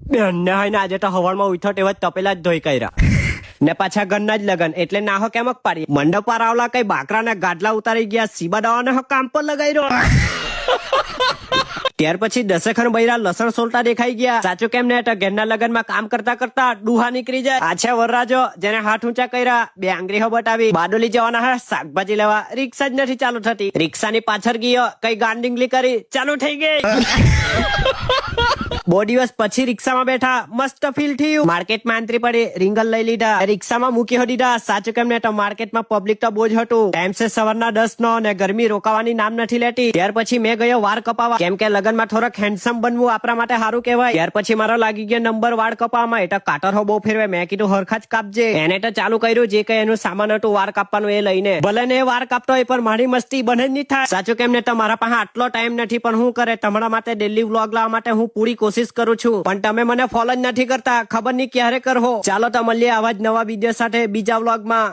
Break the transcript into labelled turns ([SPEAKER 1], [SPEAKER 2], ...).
[SPEAKER 1] આજે તો હવારમાં ઉઠો તેવા તપેલા જ ધોઈ કર્યા ને પાછા ઘરના જ લગન એટલે ના હો કેમક પાડી મંડપ પર આવલા કઈ બાકરા ને ગાડલા ઉતારી ગયા સીબા દવાને હો કામ પર લગાઈ રહ્યો ત્યાર પછી દસેખન બૈરા લસણ સોલતા દેખાઈ ગયા સાચું કેમ ને ઘરના લગનમાં કામ કરતા કરતા ડુહા નીકળી જાય આછા વરરાજો જેને હાથ ઊંચા કર્યા બે આંગળી હો બતાવી બારડોલી જવાના હે શાકભાજી લેવા રિક્ષા જ નથી ચાલુ થતી રિક્ષાની પાછળ ગયો કઈ ગાંડીંગલી કરી ચાલુ થઈ ગઈ બહુ દિવસ પછી રિક્ષામાં બેઠા મસ્ત ફીલ થયું માર્કેટમાં એન્ટ્રી પડી રીંગલ લઈ લીધા રિક્ષામાં મૂકી હો દીધા સાચું કેમ ને તો માર્કેટમાં પબ્લિક તો બહુ જ હતું ટાઈમ છે સવારના 10 નો ને ગરમી રોકાવાની નામ નથી લેતી ત્યાર પછી મેં ગયો વાર કપાવા કેમ કે લગનમાં થોડોક હેન્ડસમ બનવું આપણા માટે સારું કહેવાય ત્યાર પછી મારો લાગી ગયો નંબર વાળ કપાવામાં એટલે કાટર હો બહુ ફેરવે મેં કીધું હરખા જ કાપજે એને તો ચાલુ કર્યું જે કઈ એનું સામાન હતું વાર કાપવાનું એ લઈને ભલે ને એ વાર કાપતો હોય પણ મારી મસ્તી બને જ નહીં થાય સાચું કેમ ને તો મારા પાસે આટલો ટાઈમ નથી પણ હું કરે તમારા માટે ડેલી વ્લોગ લાવવા માટે હું પૂરી કોશિશ કરું છું પણ તમે મને ફોલો જ નથી કરતા ખબર નહીં ક્યારે કરહો ચાલો તો મળીએ આવા જ નવા વિડીયો સાથે બીજા વ્લોગમાં